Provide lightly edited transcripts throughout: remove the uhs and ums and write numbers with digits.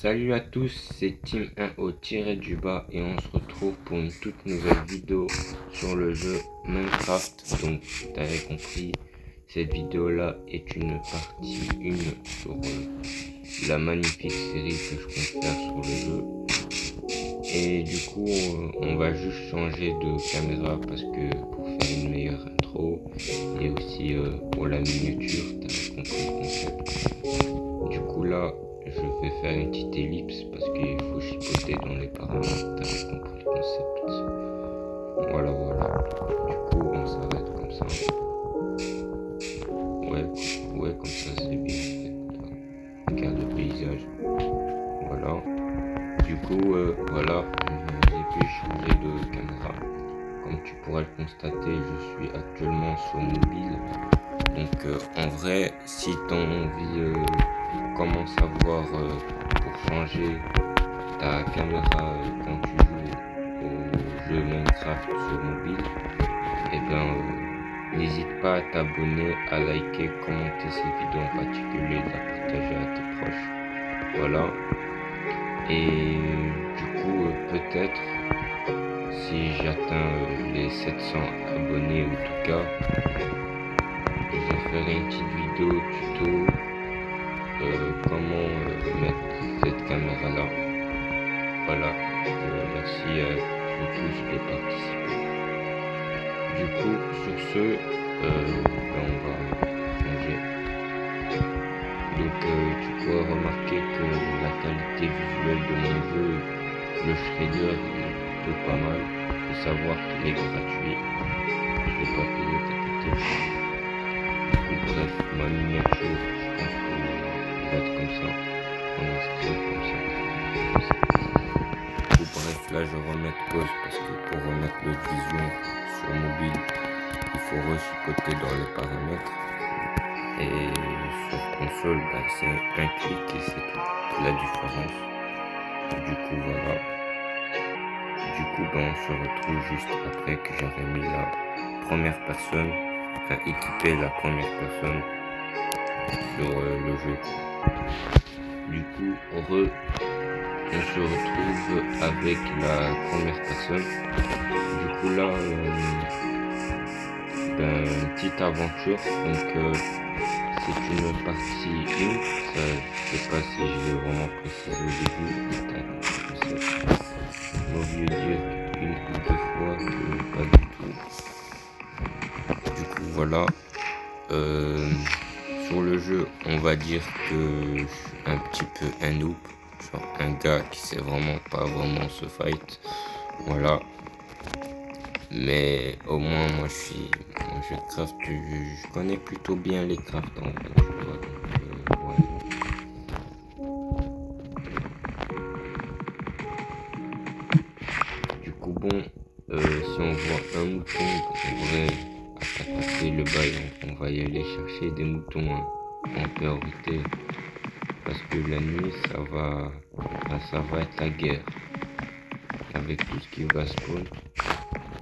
Salut à tous, c'est Team 1O-du-bas et on se retrouve pour une toute nouvelle vidéo sur le jeu Minecraft. Donc, t'avais compris, cette vidéo là est une partie 1 sur la magnifique série que je compte faire sur le jeu. Et du coup, on va juste changer de caméra parce que pour faire une meilleure intro et aussi pour la miniature, t'avais compris le concept. Du coup là, je vais faire une petite ellipse parce qu'il faut chipoter dans les paramètres, t'avais compris le concept. Voilà. Du coup, on s'arrête comme ça. Ouais, comme ça c'est bien en fait. Regarde le paysage. Voilà. Du coup, voilà, j'ai pu changer de caméra. Comme tu pourras le constater, je suis actuellement sur mobile. Donc en vrai, si tu as envie comment savoir pour changer ta caméra quand tu joues au jeu Minecraft sur mobile, et n'hésite pas à t'abonner, à liker, commenter cette vidéo en particulier, de la partager à tes proches. Voilà. Et du coup, peut-être si j'atteins les 700 abonnés, en tout cas, je ferai une petite vidéo tuto comment mettre cette caméra là. Voilà, merci à vous tous de participer. Du coup, sur ce, on va changer. Donc, tu pourras remarquer que la qualité visuelle de mon jeu, le shader, il est plutôt pas mal. Il faut savoir qu'il est gratuit. Je l'ai pas payé, t'inquiète. Du coup, bref, ma miniature, je pense que va être comme ça. En extrait, comme ça. Bref, là je remets pause parce que pour remettre le vision sur mobile, il faut rechipoter dans les paramètres. Et sur console, c'est un clic et c'est tout la différence. Du coup, voilà. Du coup, on se retrouve juste après que j'aurai mis la première personne, enfin équipé la première personne sur le jeu. Du coup, on se retrouve avec la première personne. Du coup là, une petite aventure. Donc c'est une partie 1. Je sais pas si je l'ai vraiment précisé au début. J'ai oublié de dire une ou deux fois que pas du tout. Du coup voilà. Sur le jeu, on va dire que je suis un petit peu un noob. Genre un gars qui sait vraiment pas vraiment se fight. Voilà. Mais au moins moi je craft, je connais plutôt bien les crafts en fait, tu vois, donc ouais. Du coup si on voit un mouton, on devrait attaquer le bail, on va y aller chercher des moutons en priorité. Parce que la nuit ça va être la guerre. Avec tout ce qui va spawn,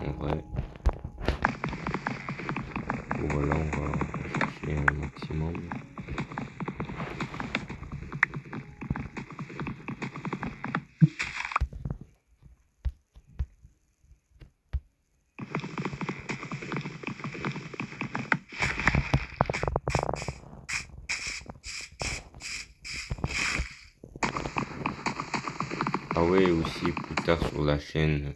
en vrai. Voilà, on va chercher un maximum. Ah ouais, aussi plus tard sur la chaîne,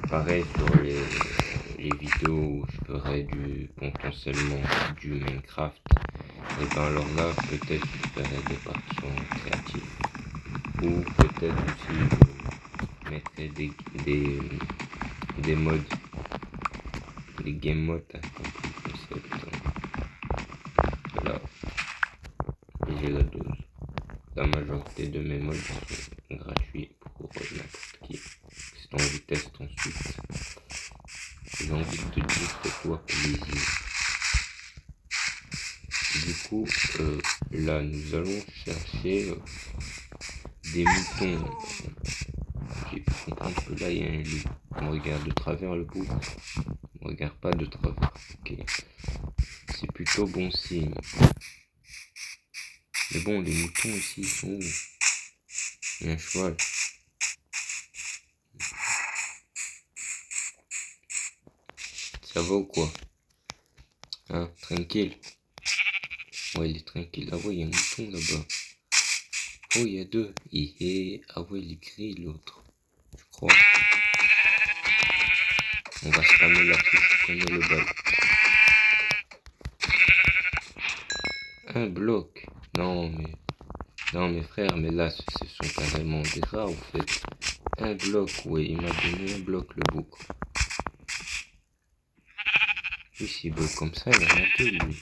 pareil sur les vidéos où je ferai potentiellement du Minecraft. Et alors là, peut-être je ferai des parties en créatif. Ou peut-être aussi je mettrai des mods, des game mods, hein, comme le concept. Voilà, et j'ai la dose. La majorité de mes mods sont gratuits pour n'importe qui. Si t'as envie de tester ensuite, j'ai envie de te dire fais-toi plaisir. Du coup, là nous allons chercher des moutons. J'ai pu comprendre que là il y a un loup. On regarde de travers le bout. On regarde pas de travers. Ok. C'est plutôt bon signe. Mais bon, les moutons ici ils sont où? Il y a un cheval. Ça va ou quoi? Hein, tranquille. Ouais, il est tranquille. Ah ouais, il y a un mouton là-bas. Oh, il y a deux. Ah ouais, il est gris l'autre. Je crois. On va se ramener là-dessus, je connais le bail. Un bloc. Non, mes frères, mais là, ce sont carrément des rats, en fait. Un bloc, oui, il m'a donné un bloc, le bouc. Lui, s'il veut comme ça, il a rien de lui.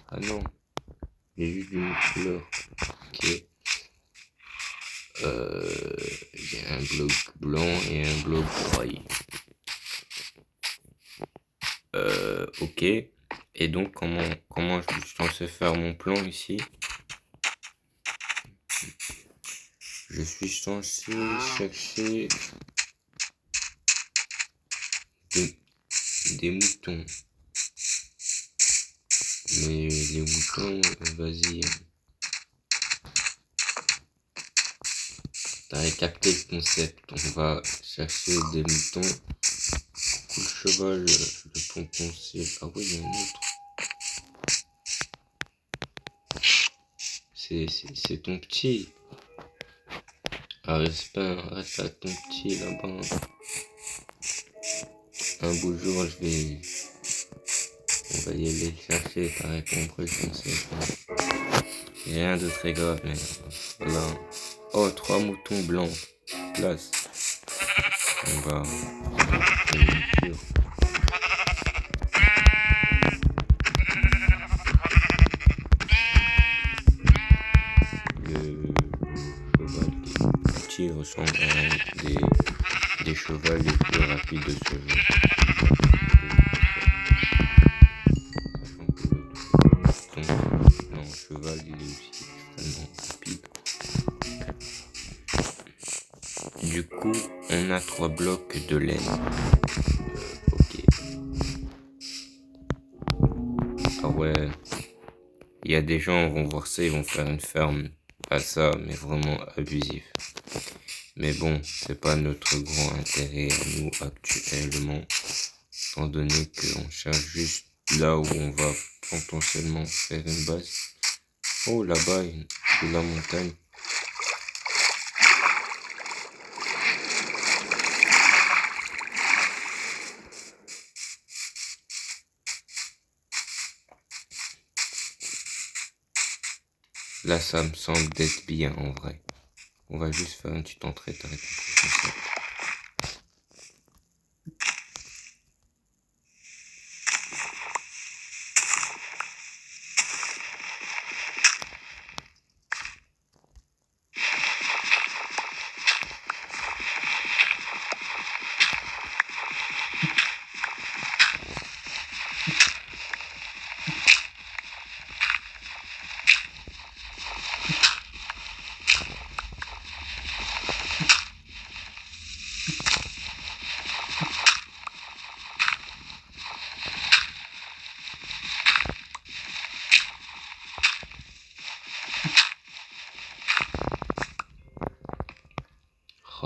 Ah non, il y a juste une autre couleur. Ok. Il y a un bloc blanc et un bloc gris. Ok. Et donc, comment je suis censé faire mon plan ici? Je suis censé chercher des moutons. Mais les moutons, vas-y. T'as capté le concept. On va chercher des moutons. Le cheval, le tonton c'est... Ah oui, il y a un autre. C'est ton petit. Ah, reste à ton petit là-bas. Un beau jour, on va y aller chercher, t'as compris le concept. Rien de très grave, mais voilà. Oh, 3 moutons blancs. Place. On va... Le cheval qui ressemble à des chevaux les plus rapides de ce jeu. Non, le cheval il est aussi extrêmement rapide. Du coup, on a 3 blocs de laine. Ok. Ah ouais. Il y a des gens qui vont voir ça, ils vont faire une ferme à ça, mais vraiment abusif. Mais bon, c'est pas notre grand intérêt à nous actuellement, étant donné qu'on cherche juste là où on va potentiellement faire une base. Oh, là-bas, sous la montagne. Là, ça me semble d'être bien en vrai. On va juste faire une petite entrée, t'as compris le concept.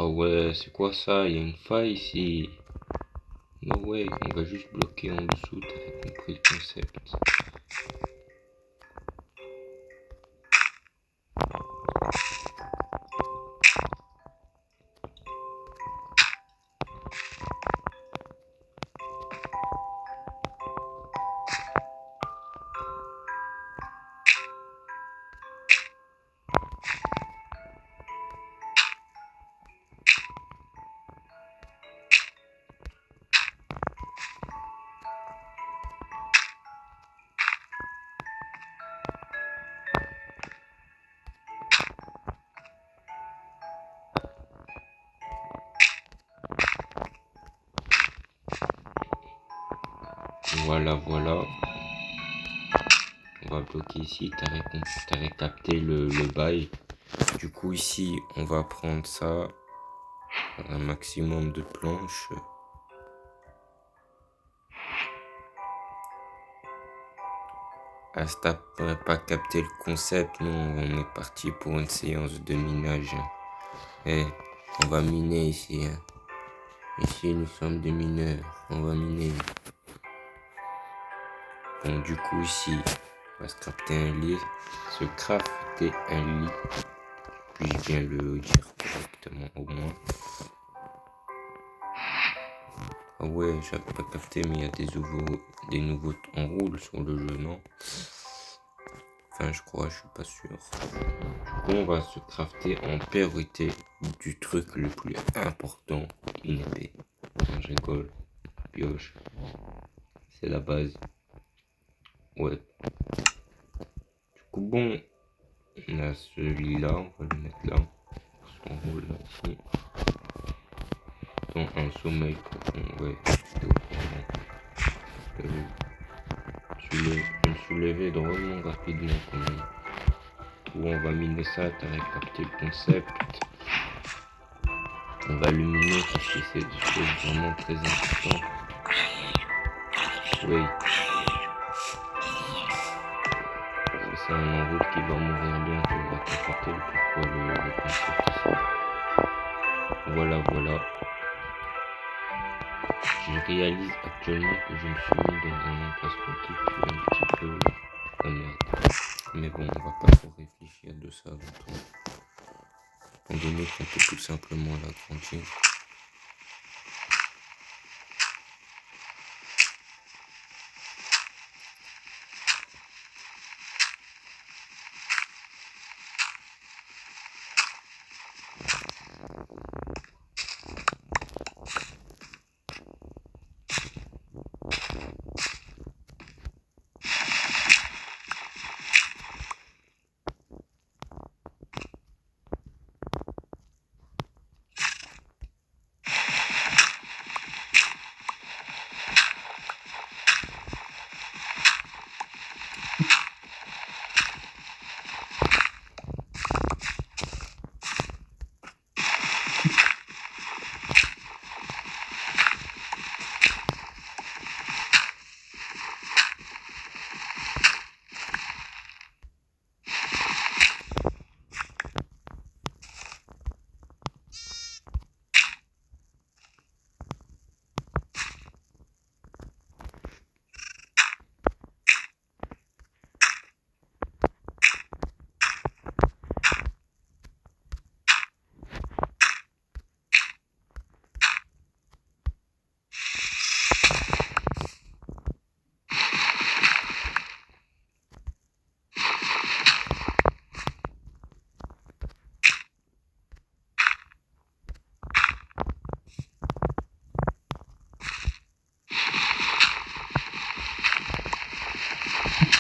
Ah ouais, c'est quoi ça? Il y a une faille ici. No way, on va juste bloquer en dessous, t'as compris le concept. Voilà. On va bloquer ici, t'as récapté le bail. Du coup ici, on va prendre ça, un maximum de planches. Si t'as pas capté le concept, nous on est parti pour une séance de minage. Eh, on va miner ici. Hein. Ici nous sommes des mineurs, on va miner. Bon du coup ici, on va se crafter un lit. Se crafter un lit. Puis-je bien le dire correctement au moins. Ah ouais, j'avais pas capté, mais il y a des nouveaux en roule sur le jeu, non? Enfin, je crois, je suis pas sûr. Du coup, on va se crafter en priorité du truc le plus important, une épée. Non, je rigole. Pioche. C'est la base. Ouais. Du coup, bon, on a celui-là, on va le mettre là. Son rôle là, ici. Dans un sommeil profond, ouais. Je me suis levé drôlement rapidement quand même. Où on va miner ça, t'as capté le concept. On va le miner parce que c'est des choses vraiment très importantes. Oui. C'est un enroule qui va mourir bientôt. On va t'apporter le pourquoi le concept ici. Voilà, voilà. Je réalise actuellement que je me suis mis dans un emplacement qui pue un petit peu la merde. Mais bon, on va pas trop réfléchir de ça longtemps. Étant donné qu'on peut tout simplement l'agrandir.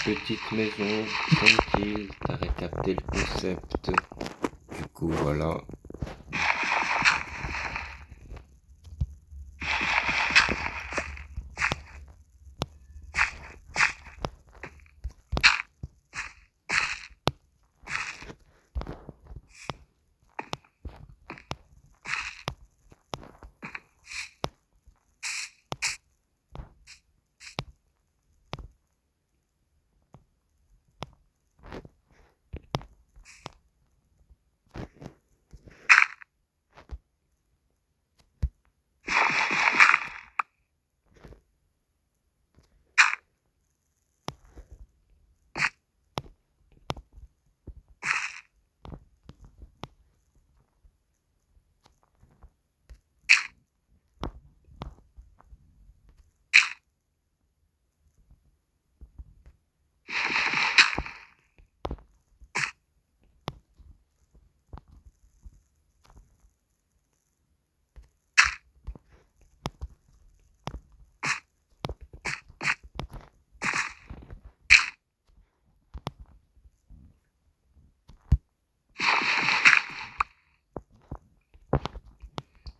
Petite maison, tranquille, t'as capté le concept. Du coup, voilà.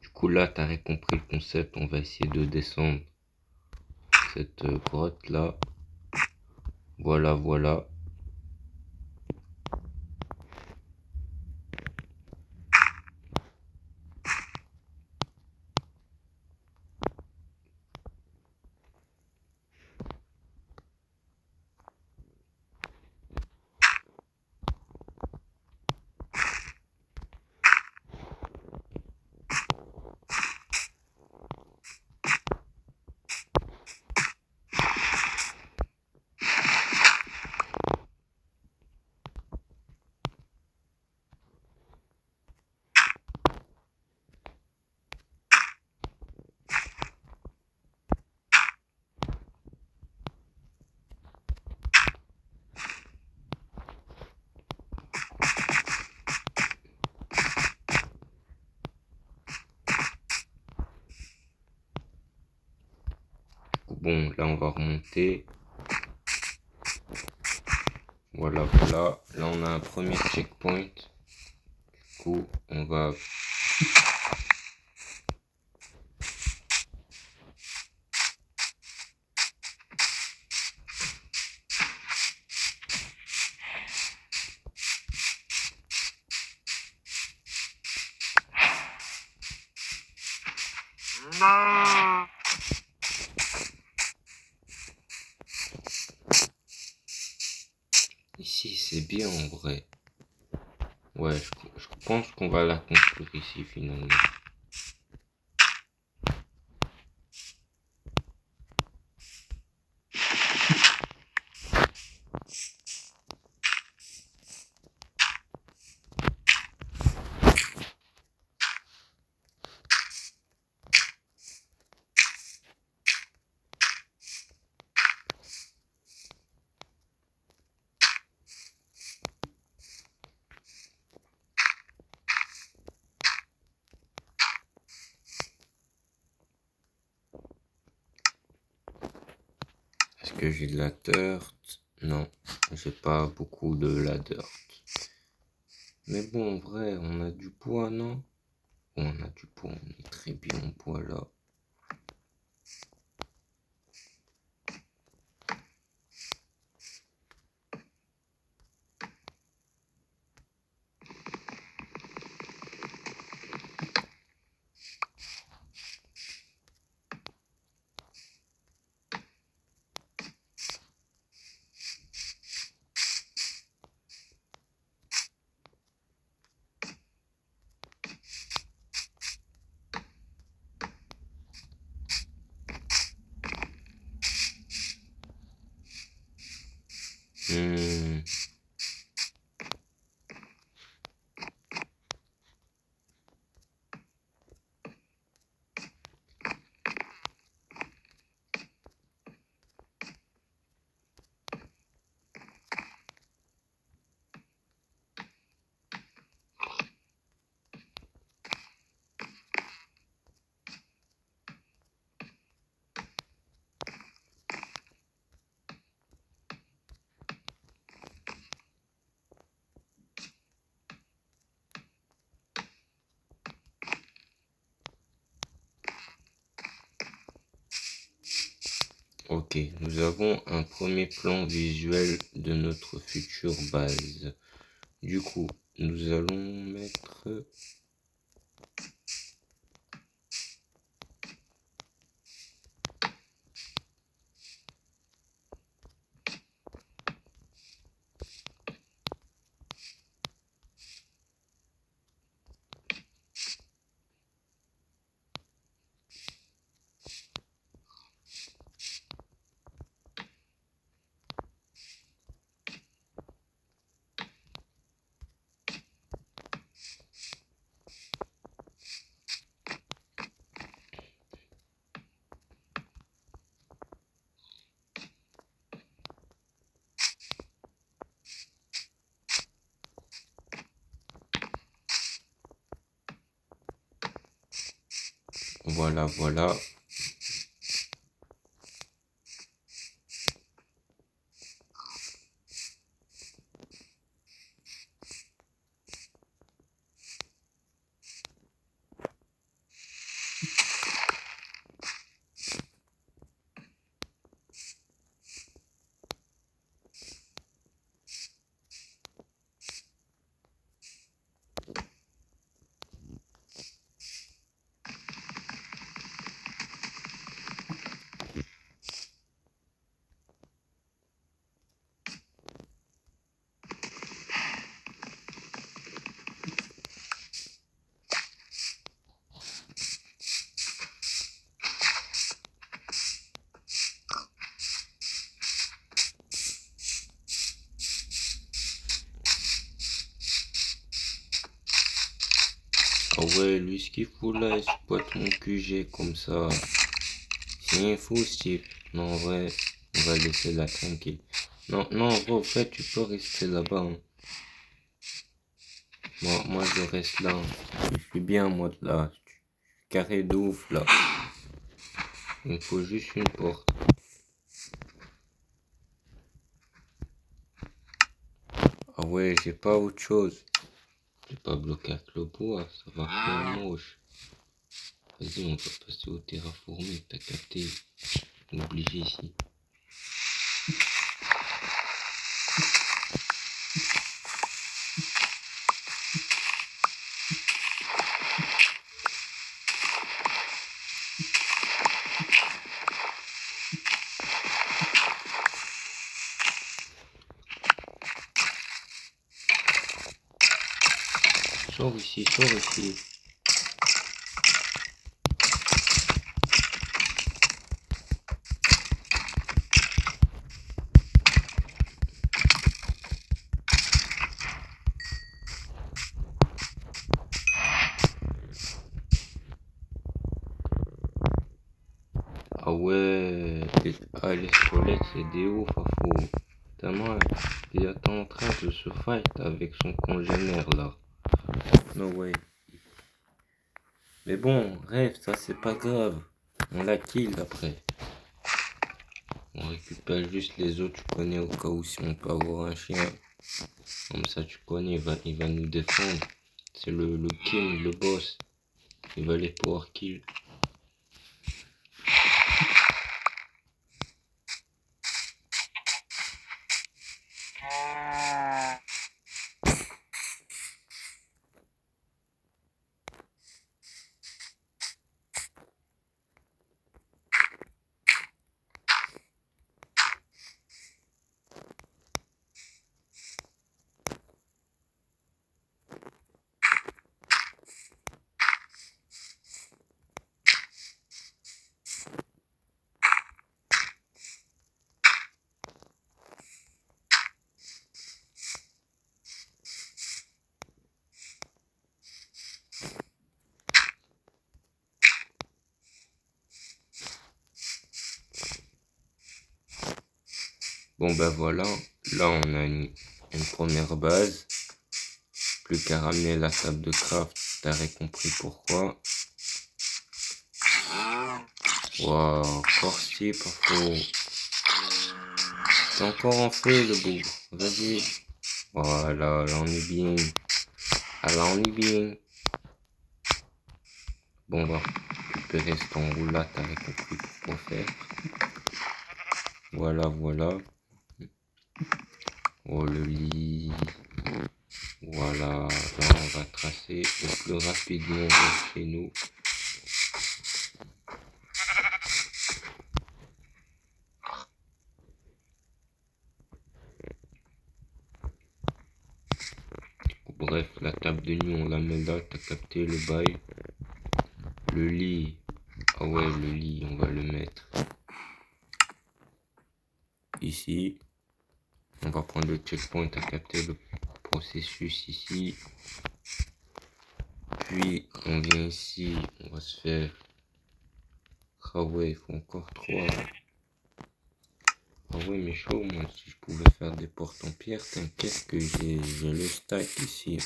Du coup, là, t'as compris le concept. On va essayer de descendre cette grotte là. Voilà, voilà. bon, là on va remonter. Voilà, voilà. Là on a un premier checkpoint. Du coup, on va... Ici, c'est bien en vrai. Ouais, je pense qu'on va la construire ici finalement. Est-ce que j'ai de la dirt? Non, j'ai pas beaucoup de la dirt. Mais bon, en vrai, on a du bois, non? Bon, on a du bois, on est très bien en bois là. Hmm. Ok, nous avons un premier plan visuel de notre future base. Du coup, nous allons mettre... Voilà, voilà. Ah ouais, lui, ce qu'il faut là, exploite mon QG comme ça. C'est un fou, ce type. Non, en vrai, on va laisser là tranquille. Non, non, en vrai, au fait, tu peux rester là-bas. Hein. Moi, je reste là. Hein. Je suis bien en mode là. Carré de ouf là. Il me faut juste une porte. Ah ouais, j'ai pas autre chose. J'ai pas bloqué avec le bois, ça va faire moche. Vas-y, on va passer au terraformé, t'as capté. Obligé ici. Sors ici, sors ici. Ah ouais, les squelettes c'est des ouf, fou. Tellement, il est en train de se fight avec son congénère là. No way. Mais bon, rêve, ça c'est pas grave. On la kill après. On récupère juste les autres, tu connais, au cas où si on peut avoir un chien. Comme ça, tu connais, il va nous défendre. C'est le king, le boss. Il va les power kill. Bon ben voilà, là on a une première base. Plus qu'à ramener la table de craft, t'aurais compris pourquoi. Waouh, force parfois. C'est encore en feu le bougre. Vas-y. Voilà, là on est bien. Ah là on est bien. Bon, on va récupérer cet enroule là, t'avais compris pourquoi faire. Voilà, voilà. Oh le lit. Voilà, là on va tracer le plus rapidement vers chez nous. Bref, la table de nuit on la met là, t'as capté le bail. Le lit, ah ouais le lit on va le mettre ici. On va prendre le checkpoint, t'as capté le processus ici. Puis on vient ici, on va se faire... Ah ouais, il faut encore 3. Ah ouais, mais chaud, moi, si je pouvais faire des portes en pierre, t'inquiète que j'ai le stack ici.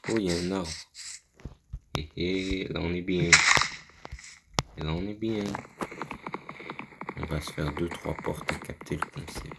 Oh, il y a un arbre. Et là, on est bien. Et là, on est bien. On va se faire 2-3 portes et capter le concept.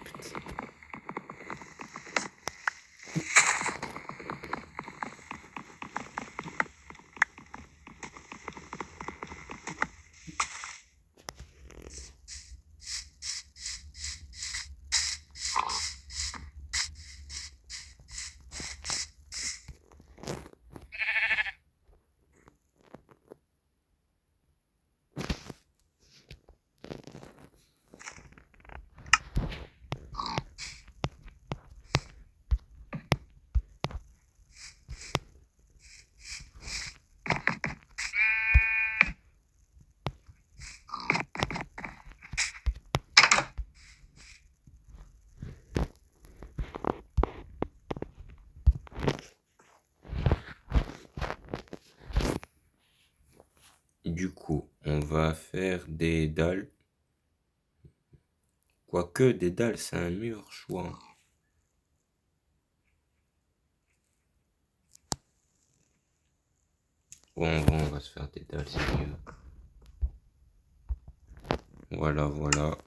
Du coup, on va faire des dalles. Quoique, des dalles, c'est un mur, je vois. Ouais, en vrai, on va se faire des dalles, c'est mieux. Voilà, voilà.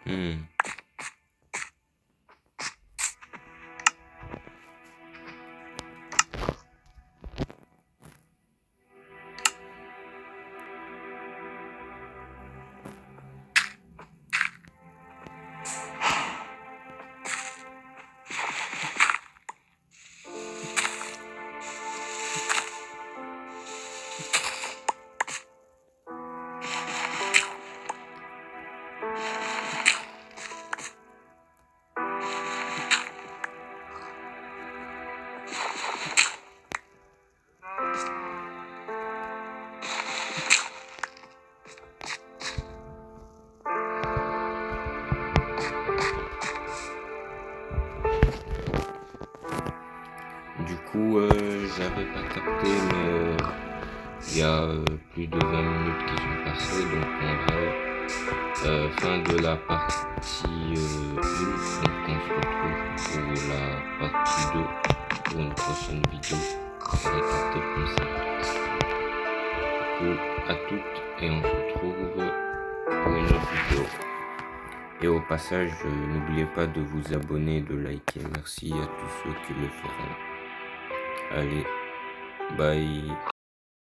Hmm. Du coup, j'avais pas capté, mais il y a plus de 20 minutes qui sont passées, donc en vrai, fin de la partie 1, donc on se retrouve pour la partie 2 pour une prochaine vidéo pour récapter le concept. Du coup, à toutes et on se retrouve pour une autre vidéo. Et au passage, n'oubliez pas de vous abonner et de liker. Merci à tous ceux qui le feront. Allez, bye.